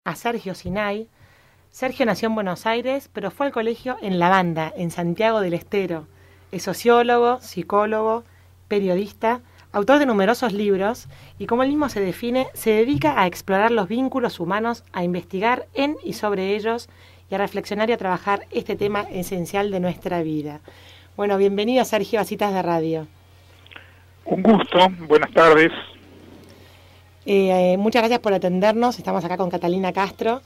A Sergio Sinay. Sergio nació en Buenos Aires, pero fue al colegio en La Banda, en Santiago del Estero. Es sociólogo, psicólogo, periodista, autor de numerosos libros y, como él mismo se define, se dedica a explorar los vínculos humanos, a investigar en y sobre ellos y a reflexionar y a trabajar este tema esencial de nuestra vida. Bueno, bienvenido Sergio a Citas de Radio. Un gusto, buenas tardes. Muchas gracias por atendernos, estamos acá con Catalina Castro.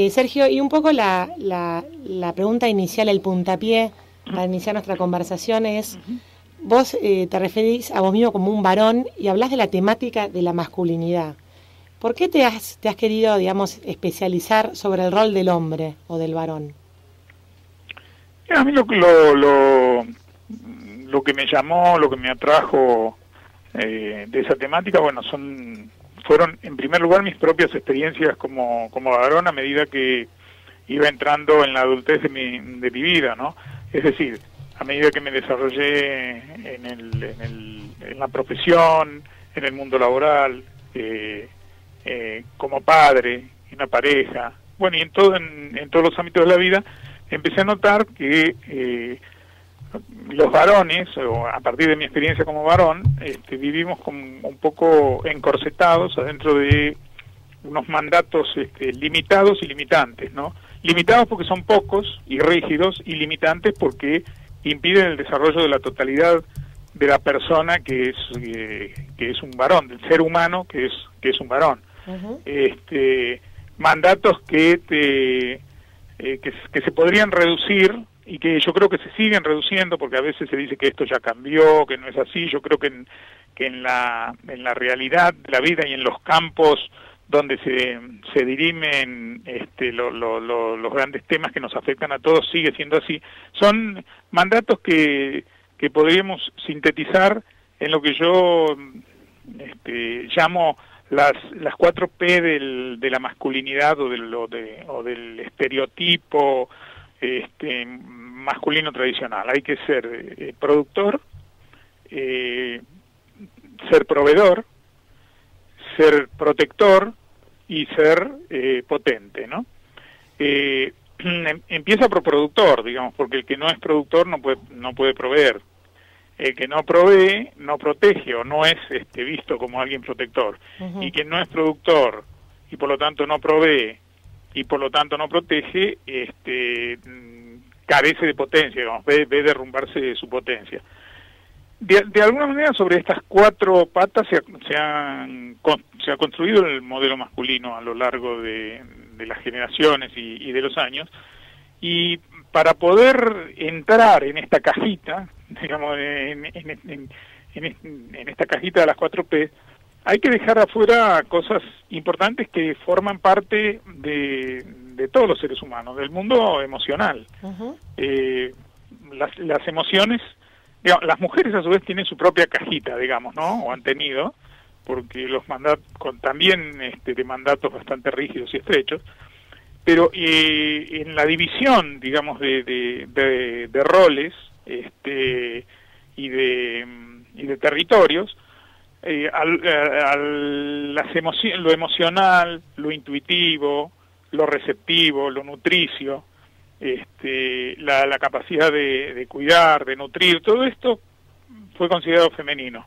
Sergio, y un poco la pregunta inicial, el puntapié para iniciar nuestra conversación es, vos te referís a vos mismo como un varón y hablás de la temática de la masculinidad. ¿Por qué te has querido, digamos, especializar sobre el rol del hombre o del varón? A mí lo que me llamó, lo que me atrajo de esa temática, bueno, fueron en primer lugar mis propias experiencias como varón a medida que iba entrando en la adultez de mi vida, ¿no? Es decir, a medida que me desarrollé en la profesión, en el mundo laboral, como padre, en una pareja, bueno, y en todos los ámbitos de la vida, empecé a notar que los varones, o a partir de mi experiencia como varón, vivimos como un poco encorsetados adentro de unos mandatos limitados y limitantes, ¿no? Limitados porque son pocos y rígidos, y limitantes porque impiden el desarrollo de la totalidad de la persona que es un varón, del ser humano que es un varón. Uh-huh. Mandatos que se podrían reducir y que yo creo que se siguen reduciendo, porque a veces se dice que esto ya cambió, que no es así. Yo creo que en la realidad de la vida y en los campos donde se dirimen los grandes temas que nos afectan a todos, sigue siendo así. Son mandatos que podríamos sintetizar en lo que yo llamo las 4P de la masculinidad o del estereotipo masculino tradicional. Hay que ser productor, ser proveedor, ser protector y ser potente, ¿no? Empieza por productor, digamos, porque el que no es productor no puede proveer. El que no provee no protege o no es visto como alguien protector. Uh-huh. Y quien no es productor y por lo tanto no provee y por lo tanto no protege, carece de potencia, digamos, ve derrumbarse su potencia. De alguna manera sobre estas 4 patas se ha construido el modelo masculino a lo largo de las generaciones y de los años, y para poder entrar en esta cajita, digamos, en esta cajita de las 4P, hay que dejar afuera cosas importantes que forman parte de todos los seres humanos, del mundo emocional. Uh-huh. Las emociones, digamos, las mujeres a su vez tienen su propia cajita, digamos, ¿no? O han tenido, porque los mandatos, también de mandatos bastante rígidos y estrechos, pero en la división, digamos, de roles y de territorios, lo emocional, lo intuitivo, lo receptivo, lo nutricio, la capacidad de cuidar, de nutrir, todo esto fue considerado femenino.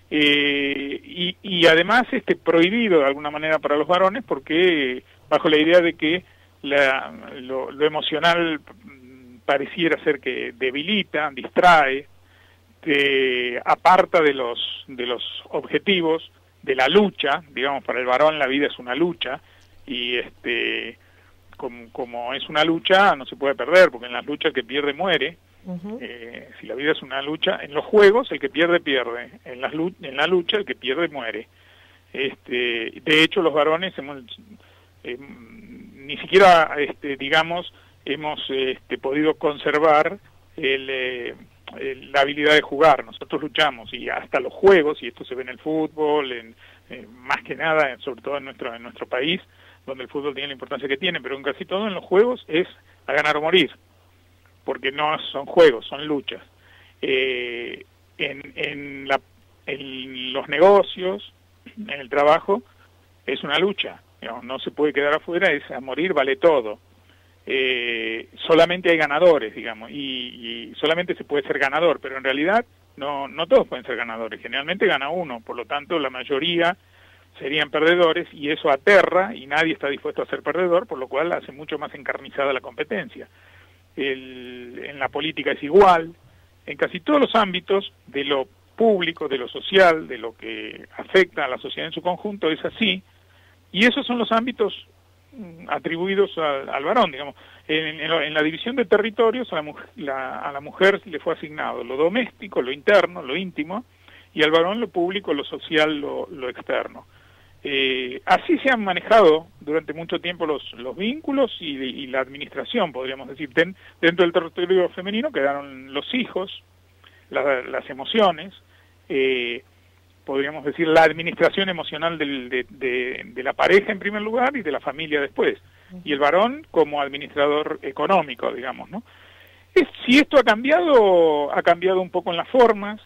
Y además prohibido de alguna manera para los varones, porque bajo la idea de que lo emocional pareciera ser que debilita, distrae, aparta de los objetivos, de la lucha. Digamos, para el varón la vida es una lucha, y como es una lucha no se puede perder, porque en las luchas el que pierde muere. Uh-huh. Si la vida es una lucha, en los juegos el que pierde, en la lucha el que pierde muere. De hecho los varones ni siquiera digamos hemos podido conservar la habilidad de jugar. Nosotros luchamos, y hasta los juegos, y esto se ve en el fútbol, más que nada, sobre todo en nuestro país, donde el fútbol tiene la importancia que tiene, pero en casi todo en los juegos es a ganar o morir, porque no son juegos, son luchas. En los negocios, en el trabajo, es una lucha. digamos, no se puede quedar afuera, es a morir vale todo. Solamente hay ganadores, digamos, y solamente se puede ser ganador, pero en realidad no todos pueden ser ganadores, generalmente gana uno, por lo tanto la mayoría serían perdedores, y eso aterra, y nadie está dispuesto a ser perdedor, por lo cual hace mucho más encarnizada la competencia. En la política es igual, en casi todos los ámbitos de lo público, de lo social, de lo que afecta a la sociedad en su conjunto, es así, y esos son los ámbitos atribuidos al varón, digamos. En la división de territorios a la mujer le fue asignado lo doméstico, lo interno, lo íntimo, y al varón lo público, lo social, lo externo. Así se han manejado durante mucho tiempo los vínculos y la administración, podríamos decir. Dentro del territorio femenino quedaron los hijos, las emociones, podríamos decir la administración emocional de la pareja en primer lugar y de la familia después, y el varón como administrador económico, digamos, ¿no? Si esto ha cambiado un poco en las formas,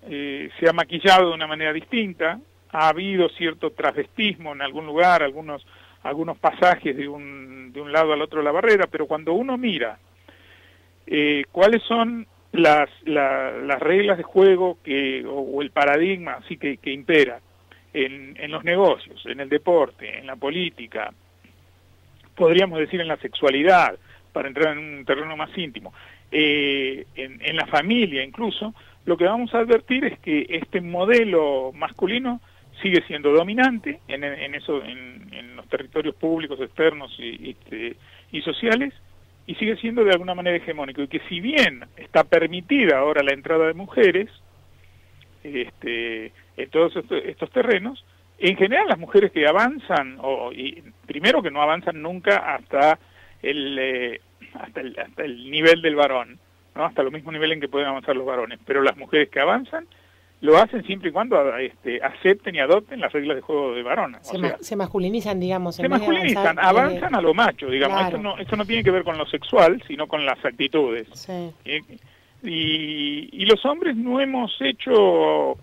se ha maquillado de una manera distinta, ha habido cierto transvestismo en algún lugar, algunos pasajes de un lado al otro de la barrera, pero cuando uno mira cuáles son las reglas de juego o el paradigma así que impera en los negocios, en el deporte, en la política, podríamos decir en la sexualidad, para entrar en un terreno más íntimo, en la familia incluso, lo que vamos a advertir es que este modelo masculino sigue siendo dominante en los territorios públicos, externos y sociales, y sigue siendo de alguna manera hegemónico, y que si bien está permitida ahora la entrada de mujeres en todos estos terrenos, en general las mujeres que avanzan, y primero que no avanzan nunca hasta el nivel del varón, ¿no? Hasta los mismos niveles en que pueden avanzar los varones, pero las mujeres que avanzan lo hacen siempre y cuando acepten y adopten las reglas de juego de varón. Se masculinizan, digamos. Se masculinizan, avanzan a lo macho, digamos. Claro. Esto no tiene que ver con lo sexual, sino con las actitudes. Sí. Y los hombres no hemos hecho,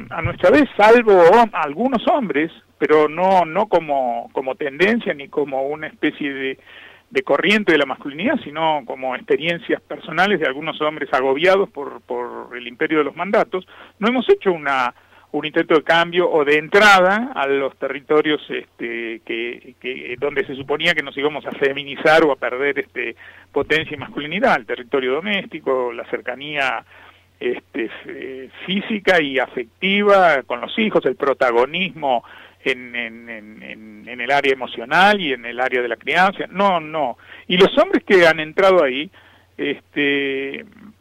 a nuestra vez, salvo algunos hombres, pero no como tendencia ni como una especie de corriente de la masculinidad, sino como experiencias personales de algunos hombres agobiados por el imperio de los mandatos, no hemos hecho un intento de cambio o de entrada a los territorios donde se suponía que nos íbamos a feminizar o a perder potencia y masculinidad, el territorio doméstico, la cercanía física y afectiva con los hijos, el protagonismo en el área emocional y en el área de la crianza. No. Y los hombres que han entrado ahí,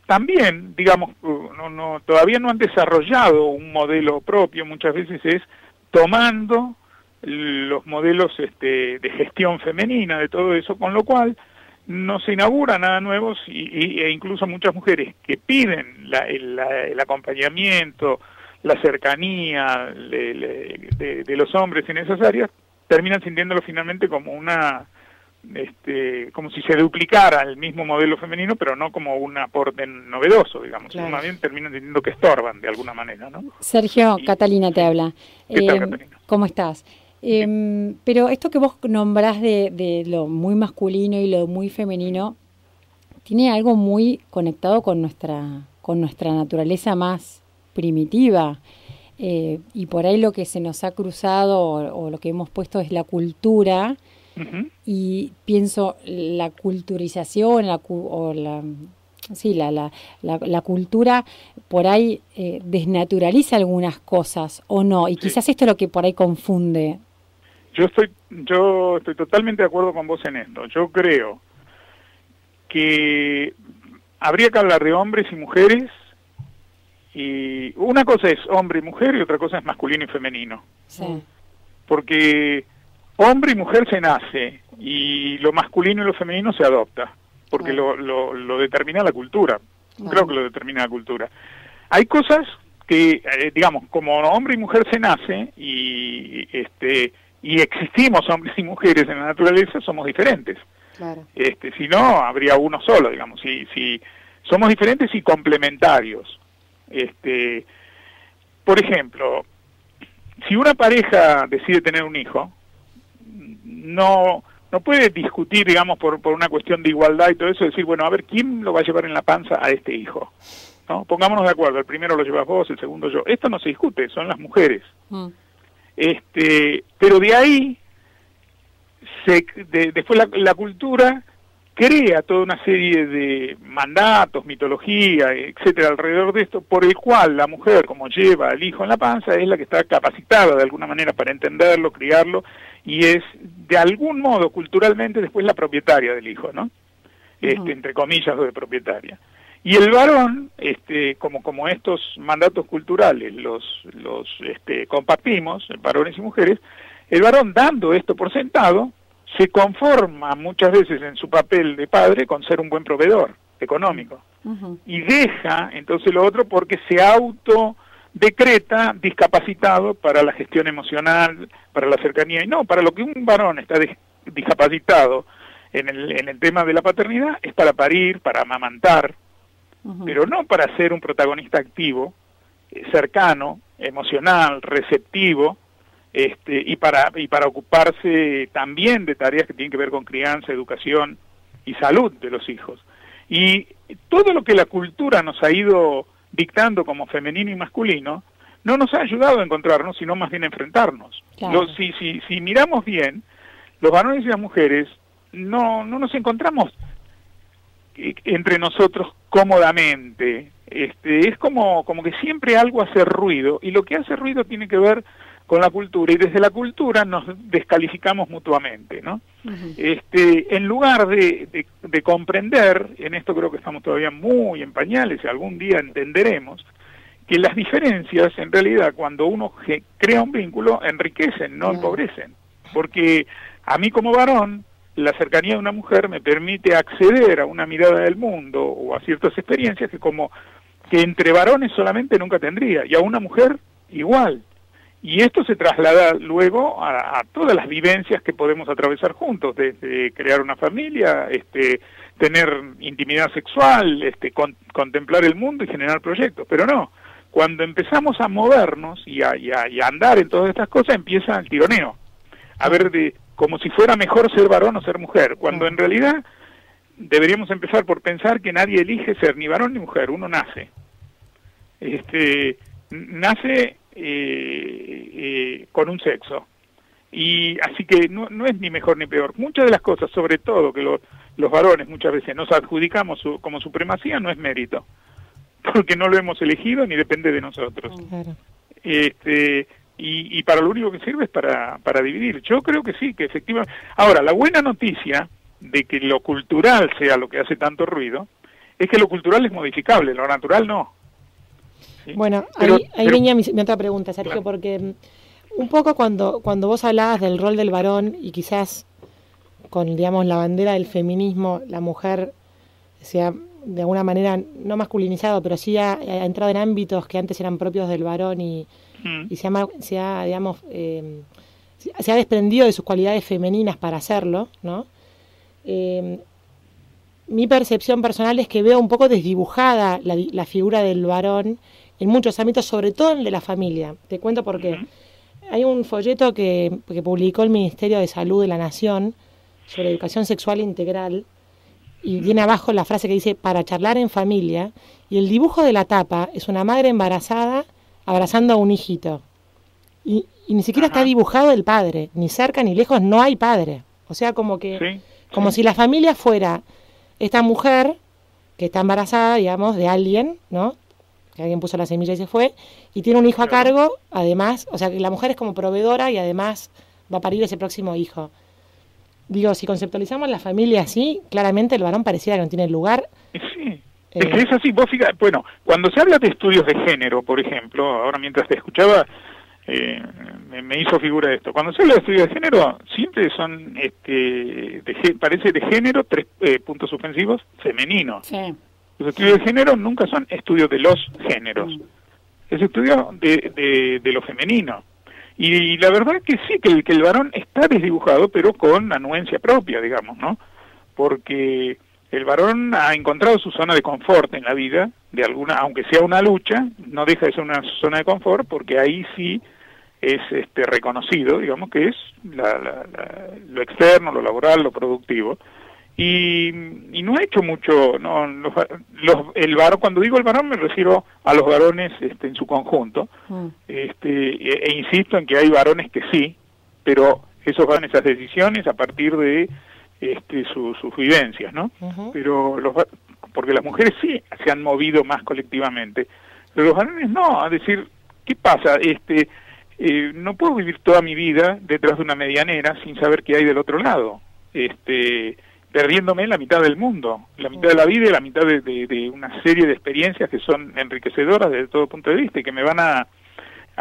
también, digamos, todavía no han desarrollado un modelo propio, muchas veces es tomando los modelos de gestión femenina de todo eso, con lo cual no se inaugura nada nuevo, e incluso muchas mujeres que piden el acompañamiento, la cercanía de los hombres en esas áreas, terminan sintiéndolo finalmente como como si se duplicara el mismo modelo femenino, pero no como un aporte novedoso, digamos. Claro. Más bien terminan sintiendo que estorban de alguna manera, ¿no? Sergio, Catalina te habla. ¿Qué tal, Catalina? ¿Cómo estás? Pero esto que vos nombrás de lo muy masculino y lo muy femenino, tiene algo muy conectado con nuestra naturaleza más primitiva, y por ahí lo que se nos ha cruzado o lo que hemos puesto es la cultura. Uh-huh. Y pienso la culturización la cultura por ahí desnaturaliza algunas cosas o no, y quizás esto es lo que por ahí confunde. Yo estoy totalmente de acuerdo con vos en esto. Yo creo que habría que hablar de hombres y mujeres, y una cosa es hombre y mujer y otra cosa es masculino y femenino. Sí. Porque hombre y mujer se nace, y lo masculino y lo femenino se adopta, porque lo determina la cultura. Creo que lo determina la cultura. Hay cosas que, digamos, como hombre y mujer se nace, y existimos hombres y mujeres en la naturaleza, somos diferentes. Claro. Si no, habría uno solo, digamos. Si somos diferentes y complementarios. Por ejemplo, si una pareja decide tener un hijo, no puede discutir, digamos, por una cuestión de igualdad y todo eso, decir, bueno, a ver, ¿quién lo va a llevar en la panza a este hijo? ¿No? Pongámonos de acuerdo, el primero lo llevas vos, el segundo yo. Esto no se discute, son las mujeres. Pero de ahí, después la cultura crea toda una serie de mandatos, mitología, etcétera, alrededor de esto, por el cual la mujer, como lleva al hijo en la panza, es la que está capacitada de alguna manera para entenderlo, criarlo, y es de algún modo culturalmente después la propietaria del hijo, ¿no? Entre comillas, de propietaria. Y el varón, como estos mandatos culturales los compartimos, varones y mujeres, el varón, dando esto por sentado, se conforma muchas veces en su papel de padre con ser un buen proveedor económico. Y deja entonces lo otro porque se autodecreta discapacitado para la gestión emocional, para la cercanía. Y no, para lo que un varón está discapacitado en el tema de la paternidad es para parir, para amamantar, pero no para ser un protagonista activo, cercano, emocional, receptivo, y para ocuparse también de tareas que tienen que ver con crianza, educación y salud de los hijos. Y todo lo que la cultura nos ha ido dictando como femenino y masculino no nos ha ayudado a encontrarnos, sino más bien a enfrentarnos. Claro. Si miramos bien, los varones y las mujeres no nos encontramos entre nosotros cómodamente. Es como que siempre algo hace ruido, y lo que hace ruido tiene que ver con la cultura, y desde la cultura nos descalificamos mutuamente, ¿no? En lugar de comprender, en esto creo que estamos todavía muy en pañales, y algún día entenderemos, que las diferencias, en realidad, cuando uno crea un vínculo, enriquecen, no empobrecen. Porque a mí como varón, la cercanía de una mujer me permite acceder a una mirada del mundo, o a ciertas experiencias que entre varones solamente nunca tendría, y a una mujer igual. Y esto se traslada luego a todas las vivencias que podemos atravesar juntos, desde crear una familia, tener intimidad sexual, contemplar el mundo y generar proyectos. Pero no, cuando empezamos a movernos y a andar en todas estas cosas, empieza el tironeo. A ver, como si fuera mejor ser varón o ser mujer, cuando en realidad deberíamos empezar por pensar que nadie elige ser ni varón ni mujer, uno nace. Nace con un sexo, y así que no es ni mejor ni peor. Muchas de las cosas, sobre todo que los varones muchas veces nos adjudicamos como supremacía, no es mérito, porque no lo hemos elegido ni depende de nosotros. Claro. Y para lo único que sirve es para dividir. Yo creo que sí, que efectivamente. Ahora, la buena noticia de que lo cultural sea lo que hace tanto ruido es que lo cultural es modificable, lo natural no. ¿Sí? Bueno, ahí venía mi otra pregunta, Sergio, claro. Porque un poco cuando vos hablabas del rol del varón, y quizás con, digamos, la bandera del feminismo, la mujer sea de alguna manera no masculinizado, pero sí ha entrado en ámbitos que antes eran propios del varón, y se ha desprendido de sus cualidades femeninas para hacerlo, ¿no? Mi percepción personal es que veo un poco desdibujada la figura del varón en muchos ámbitos, sobre todo en el de la familia. Te cuento por qué. Hay un folleto que publicó el Ministerio de Salud de la Nación sobre educación sexual integral, y tiene abajo la frase que dice, para charlar en familia, y el dibujo de la tapa es una madre embarazada abrazando a un hijito. Y ni siquiera está dibujado el padre, ni cerca ni lejos, no hay padre. O sea, como si la familia fuera esta mujer que está embarazada, digamos, de alguien, ¿no? Que alguien puso la semilla y se fue, y tiene un hijo a cargo, además, o sea, que la mujer es como proveedora y además va a parir ese próximo hijo. Digo, si conceptualizamos la familia así, claramente el varón pareciera que no tiene lugar. Sí, es que es así. Vos fíjate, bueno, cuando se habla de estudios de género, por ejemplo, ahora mientras te escuchaba, me hizo figura esto. Cuando se habla de estudios de género, siempre son, parece de género, 3 puntos suspensivos, femenino. Sí. Los estudios de género nunca son estudios de los géneros, es estudio de lo femenino. Y la verdad que sí, que el varón está desdibujado, pero con anuencia propia, digamos, ¿no? Porque el varón ha encontrado su zona de confort en la vida, aunque sea una lucha, no deja de ser una zona de confort, porque ahí sí reconocido, digamos, que es lo externo, lo laboral, lo productivo. Y no ha hecho mucho, no, el varón, cuando digo el varón me refiero a los varones en su conjunto, e insisto en que hay varones que sí, pero esos van esas decisiones a partir de sus vivencias, ¿no? Pero porque las mujeres sí se han movido más colectivamente, pero los varones no, a decir, ¿qué pasa? No puedo vivir toda mi vida detrás de una medianera sin saber qué hay del otro lado, perdiéndome la mitad del mundo, la mitad de la vida y la mitad de una serie de experiencias que son enriquecedoras desde todo punto de vista y que me van a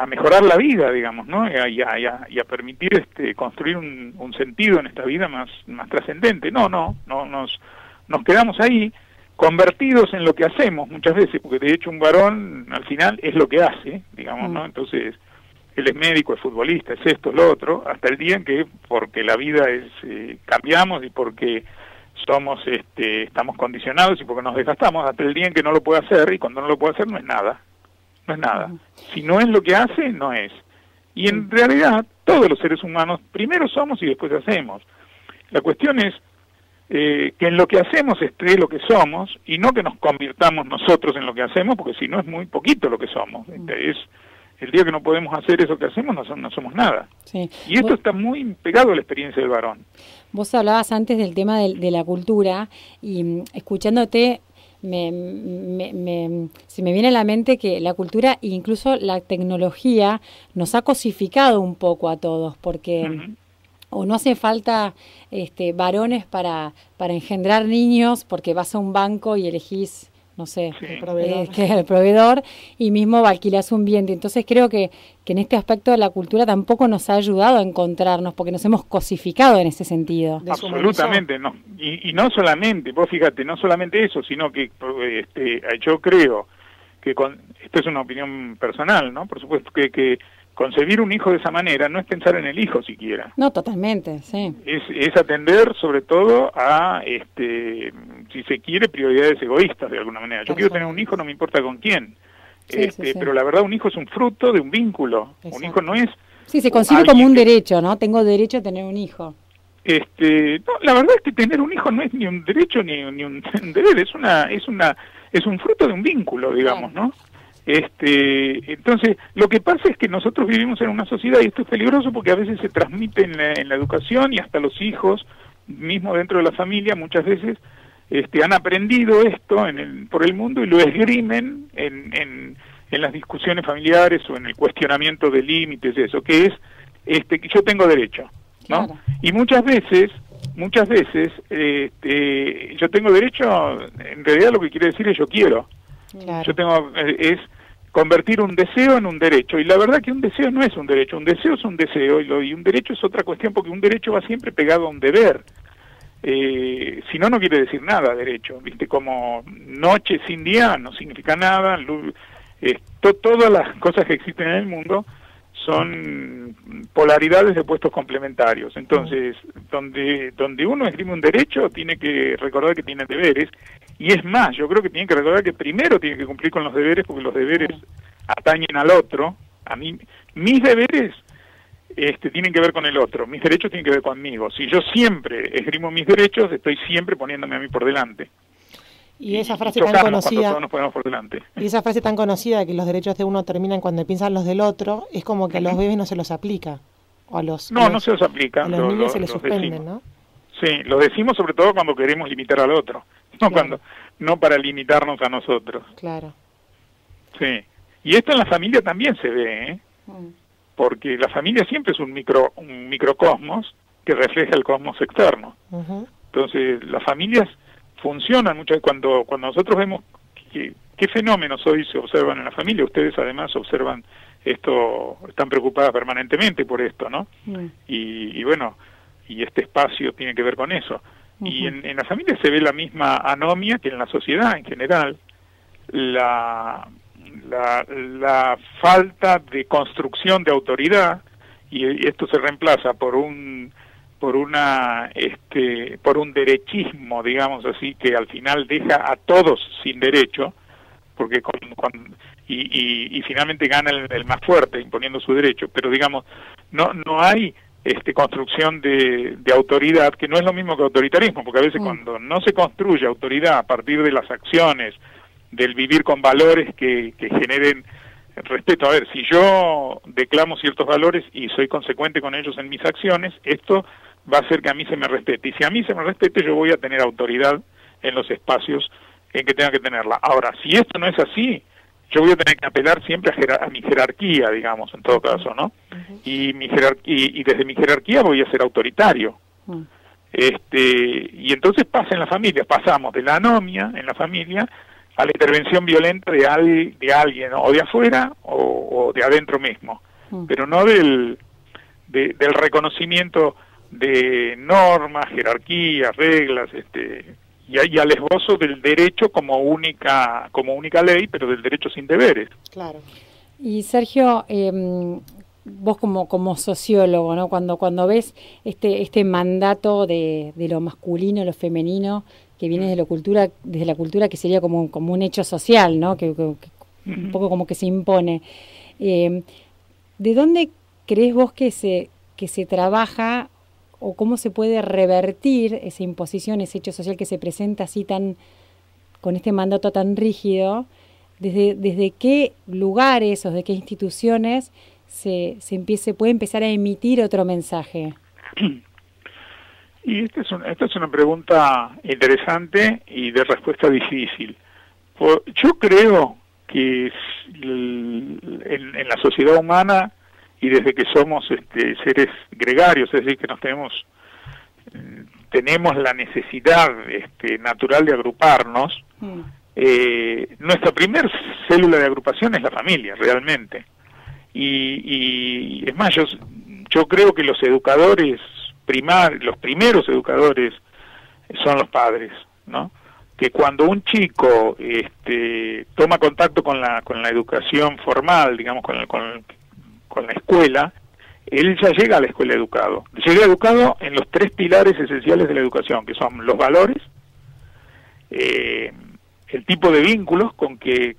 mejorar la vida, digamos, ¿no? Y a permitir construir un sentido en esta vida más trascendente. No, nos quedamos ahí convertidos en lo que hacemos muchas veces, porque de hecho un varón al final es lo que hace, digamos, ¿no? Entonces, él es médico, es futbolista, es esto, lo otro, hasta el día en que, porque la vida cambiamos y porque estamos condicionados y porque nos desgastamos, hasta el día en que no lo puede hacer, y cuando no lo puede hacer no es nada. Si no es lo que hace, no es. Y en realidad, todos los seres humanos primero somos y después hacemos. La cuestión es que en lo que hacemos esté lo que somos, y no que nos convirtamos nosotros en lo que hacemos, porque si no es muy poquito lo que somos. El día que no podemos hacer eso que hacemos, no somos nada. Sí. Y esto está muy pegado a la experiencia del varón. Vos hablabas antes del tema de la cultura, y escuchándote se me viene a la mente que la cultura e incluso la tecnología nos ha cosificado un poco a todos, porque o no hace falta varones para engendrar niños, porque vas a un banco y elegís, no sé, el proveedor, y mismo alquilás un bien. Entonces creo que en este aspecto de la cultura tampoco nos ha ayudado a encontrarnos, porque nos hemos cosificado en ese sentido. Absolutamente, no. Y no solamente, vos fíjate, no solamente eso, sino que yo creo que esto es una opinión personal, ¿no? Por supuesto que concebir un hijo de esa manera no es pensar en el hijo siquiera. No, totalmente, sí. Es atender sobre todo a, si se quiere, prioridades egoístas de alguna manera. Yo quiero tener un hijo, no me importa con quién. Sí. Pero la verdad un hijo es un fruto de un vínculo. Exacto. Un hijo no es... Sí, se concibe como un derecho, ¿no? Tengo derecho a tener un hijo. No, la verdad es que tener un hijo no es ni un derecho ni un deber, es un fruto de un vínculo, digamos, ¿no? Entonces, lo que pasa es que nosotros vivimos en una sociedad, y esto es peligroso porque a veces se transmite en la educación, y hasta los hijos, mismo dentro de la familia, muchas veces han aprendido esto por el mundo y lo esgrimen en las discusiones familiares o en el cuestionamiento de límites, eso, que es que yo tengo derecho, ¿no? Claro. Y muchas veces yo tengo derecho, en realidad lo que quiere decir es yo quiero. Claro. Yo tengo, es convertir un deseo en un derecho, y la verdad que un deseo no es un derecho, un deseo es un deseo, y un derecho es otra cuestión, porque un derecho va siempre pegado a un deber. Si no, no quiere decir nada derecho, ¿viste? Como noche sin día no significa nada, todas las cosas que existen en el mundo son polaridades de puestos complementarios. Entonces, donde uno esgrime un derecho, tiene que recordar que tiene deberes, y es más, yo creo que tiene que recordar que primero tiene que cumplir con los deberes, porque los deberes atañen al otro. A mí, mis deberes tienen que ver con el otro, mis derechos tienen que ver conmigo. Si yo siempre esgrimo mis derechos, estoy siempre poniéndome a mí por delante. Y esa frase tan conocida, todos nos ponemos por delante. Y esa frase tan conocida de que los derechos de uno terminan cuando piensan los del otro, es como que a los bebés no se los aplica. O a los, no se los aplica. A los niños se les suspenden, decimos. ¿No? Sí, lo decimos sobre todo cuando queremos limitar al otro, no para limitarnos a nosotros. Claro. Sí. Y esto en la familia también se ve, ¿eh? Porque la familia siempre es un microcosmos que refleja el cosmos externo. Entonces, las familias funcionan mucho. Cuando nosotros vemos qué fenómenos hoy se observan en la familia, ustedes además observan esto, están preocupadas permanentemente por esto, ¿no? Y bueno, y este espacio tiene que ver con eso. Y en la familia se ve la misma anomia que en la sociedad en general, la falta de construcción de autoridad, y esto se reemplaza por un derechismo, digamos así, que al final deja a todos sin derecho, porque y finalmente gana el más fuerte, imponiendo su derecho, pero digamos, no hay construcción de autoridad, que no es lo mismo que autoritarismo, porque a veces cuando no se construye autoridad a partir de las acciones, del vivir con valores que generen respeto. A ver, si yo declamo ciertos valores y soy consecuente con ellos en mis acciones, esto va a hacer que a mí se me respete. Y si a mí se me respete, yo voy a tener autoridad en los espacios en que tenga que tenerla. Ahora, si esto no es así, yo voy a tener que apelar siempre a mi jerarquía, digamos, en todo caso, ¿no? Y desde mi jerarquía voy a ser autoritario. Y entonces pasa en la familia, pasamos de la anomia en la familia a la intervención violenta de alguien, o de afuera o de adentro mismo, pero no del reconocimiento de normas, jerarquías, reglas, y al esbozo del derecho como única ley, pero del derecho sin deberes. Claro. Y Sergio, vos como sociólogo, ¿no? Cuando ves este mandato de lo masculino, lo femenino, que viene desde la cultura que sería como un hecho social, ¿no? Que un poco como que se impone. ¿De dónde crees vos que se trabaja o cómo se puede revertir esa imposición, ese hecho social que se presenta así con este mandato tan rígido? ¿Desde qué lugares o de qué instituciones se puede empezar a emitir otro mensaje? Y esta es una pregunta interesante y de respuesta difícil. Yo creo que en la sociedad humana, y desde que somos seres gregarios, es decir, que tenemos la necesidad natural de agruparnos, nuestra primer célula de agrupación es la familia, realmente. Y es más, yo creo que los educadores los primeros educadores son los padres, ¿no? Que cuando un chico toma contacto con la educación formal, digamos, con la escuela, él ya llega a la escuela educado. Llega educado en los 3 pilares esenciales de la educación, que son los valores, el tipo de vínculos con que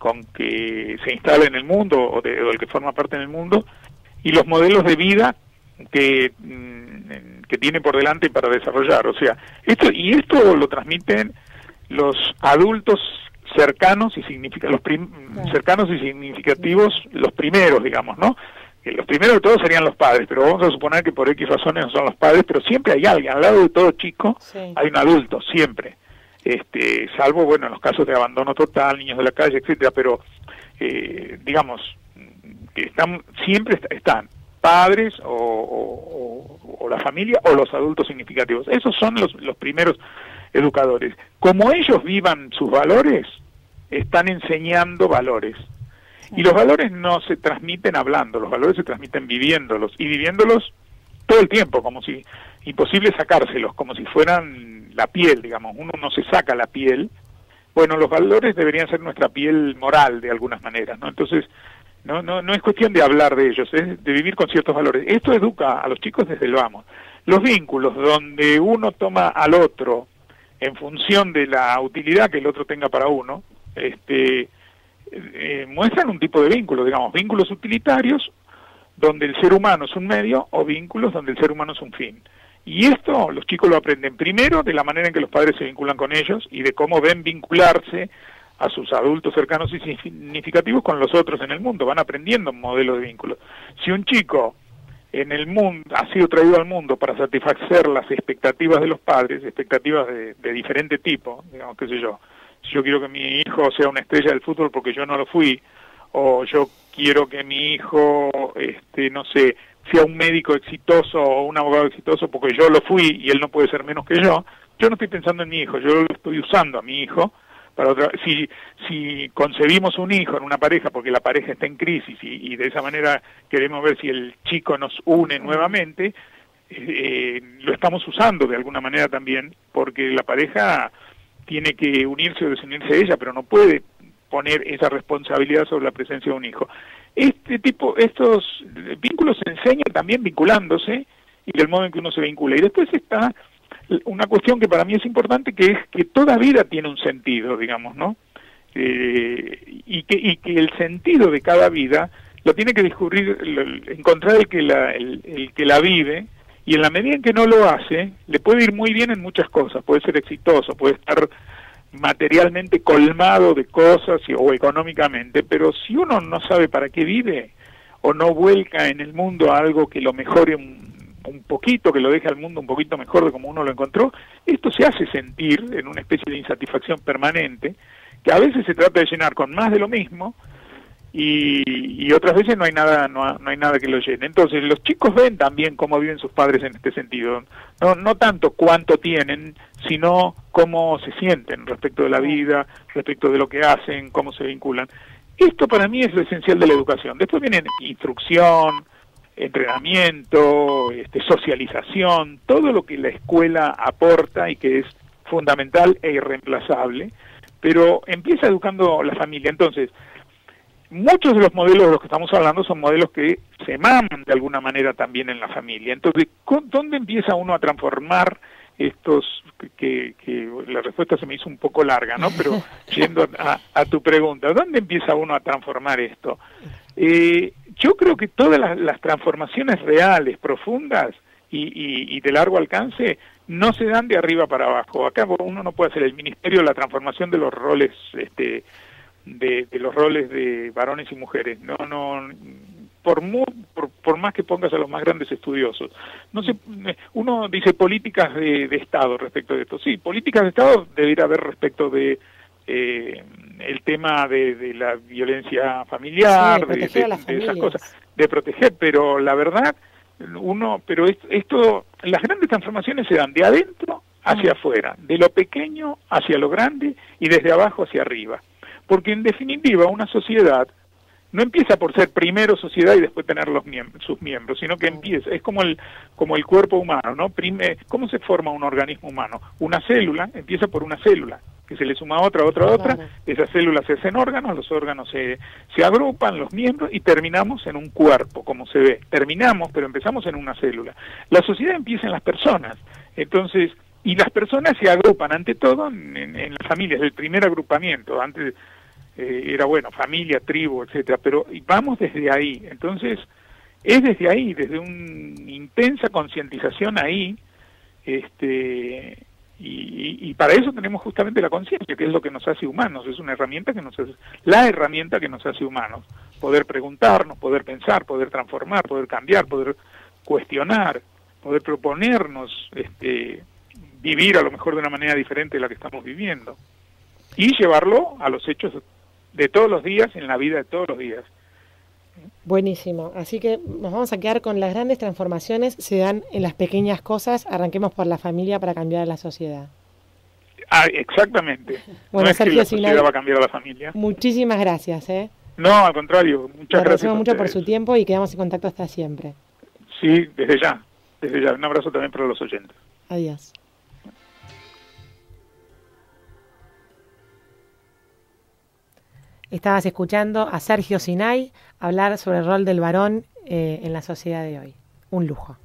se instala en el mundo o el que forma parte en el mundo, y los modelos de vida que tiene por delante para desarrollar. O sea, esto lo transmiten los adultos cercanos y cercanos y significativos, los primeros, digamos, ¿no? Los primeros de todos serían los padres, pero vamos a suponer que por X razones no son los padres, pero siempre hay alguien, al lado de todo chico, hay un adulto, siempre. Salvo, bueno, en los casos de abandono total, niños de la calle, etcétera, pero digamos que siempre están padres o la familia o los adultos significativos. Esos son los primeros educadores. Como ellos vivan sus valores, están enseñando valores. Y los valores no se transmiten hablando, los valores se transmiten viviéndolos, y viviéndolos todo el tiempo, como si imposible sacárselos, como si fueran la piel, digamos. Uno no se saca la piel. Bueno, los valores deberían ser nuestra piel moral de algunas maneras, ¿no? Entonces, no es cuestión de hablar de ellos, es de vivir con ciertos valores. Esto educa a los chicos desde el vamos. Los vínculos, donde uno toma al otro en función de la utilidad que el otro tenga para uno, muestran un tipo de vínculo, digamos, vínculos utilitarios, donde el ser humano es un medio, o vínculos donde el ser humano es un fin. Y esto los chicos lo aprenden primero de la manera en que los padres se vinculan con ellos y de cómo ven vincularse a sus adultos cercanos y significativos con los otros en el mundo. Van aprendiendo un modelo de vínculo. Si un chico en el mundo ha sido traído al mundo para satisfacer las expectativas de los padres, expectativas de diferente tipo, digamos, qué sé yo, si yo quiero que mi hijo sea una estrella del fútbol porque yo no lo fui, o yo quiero que mi hijo, no sé, sea un médico exitoso o un abogado exitoso porque yo lo fui y él no puede ser menos que yo no estoy pensando en mi hijo, yo lo estoy usando a mi hijo para otra. Si concebimos un hijo en una pareja porque la pareja está en crisis y de esa manera queremos ver si el chico nos une nuevamente, lo estamos usando de alguna manera también, porque la pareja tiene que unirse o desunirse a ella, pero no puede poner esa responsabilidad sobre la presencia de un hijo. Estos vínculos se enseñan también vinculándose y del modo en que uno se vincula. Y después está una cuestión que para mí es importante, que es que toda vida tiene un sentido, digamos, ¿no? y que el sentido de cada vida lo tiene que descubrir, encontrar el que la vive, y en la medida en que no lo hace, le puede ir muy bien en muchas cosas, puede ser exitoso, puede estar materialmente colmado de cosas o económicamente, pero si uno no sabe para qué vive o no vuelca en el mundo algo que lo mejore un poquito, que lo deje al mundo un poquito mejor de como uno lo encontró, esto se hace sentir en una especie de insatisfacción permanente, que a veces se trata de llenar con más de lo mismo, y otras veces no hay nada que lo llene. Entonces los chicos ven también cómo viven sus padres en este sentido, no tanto cuánto tienen, sino cómo se sienten respecto de la vida, respecto de lo que hacen, cómo se vinculan. Esto para mí es lo esencial de la educación. Después viene instrucción, entrenamiento, socialización, todo lo que la escuela aporta y que es fundamental e irreemplazable, pero empieza educando la familia. Entonces, muchos de los modelos de los que estamos hablando son modelos que se maman de alguna manera también en la familia. Entonces, ¿dónde empieza uno a transformar estos, que la respuesta se me hizo un poco larga, ¿no? Pero yendo a tu pregunta, ¿dónde empieza uno a transformar esto? Yo creo que todas las transformaciones reales, profundas y de largo alcance, no se dan de arriba para abajo. Acá uno no puede hacer el ministerio de la transformación de los roles, de los roles de varones y mujeres. Por más que pongas a los más grandes estudiosos. No sé, uno dice políticas de Estado respecto de esto. Sí, políticas de Estado debería haber respecto de el tema de la violencia familiar, sí, de esas cosas, de proteger, pero la verdad, las grandes transformaciones se dan de adentro hacia afuera, de lo pequeño hacia lo grande y desde abajo hacia arriba. Porque en definitiva una sociedad no empieza por ser primero sociedad y después tener sus miembros, sino que empieza, es como el cuerpo humano, ¿no? ¿Cómo se forma un organismo humano? Una célula empieza por una célula, que se le suma otra, esas células se hacen órganos, los órganos se agrupan, los miembros, y terminamos en un cuerpo, como se ve. Terminamos, pero empezamos en una célula. La sociedad empieza en las personas, entonces, y las personas se agrupan, ante todo, en las familias, el primer agrupamiento, antes era familia, tribu, etcétera, pero vamos desde ahí. Entonces es desde ahí, desde una intensa concientización ahí, y para eso tenemos justamente la conciencia, que es lo que nos hace humanos, es una herramienta la herramienta que nos hace humanos, poder preguntarnos, poder pensar, poder transformar, poder cambiar, poder cuestionar, poder proponernos vivir a lo mejor de una manera diferente de la que estamos viviendo, y llevarlo a los hechos de todos los días, en la vida de todos los días. Buenísimo, así que nos vamos a quedar con las grandes transformaciones, se dan en las pequeñas cosas, arranquemos por la familia para cambiar la sociedad. Exactamente. Bueno, no es Sergio que la sociedad Sinay, va a cambiar a la familia. Muchísimas gracias. No, al contrario, muchas gracias. Le agradecemos mucho por su tiempo y quedamos en contacto hasta siempre. Sí, desde ya. Un abrazo también para los oyentes. Adiós. Estabas escuchando a Sergio Sinay hablar sobre el rol del varón en la sociedad de hoy. Un lujo.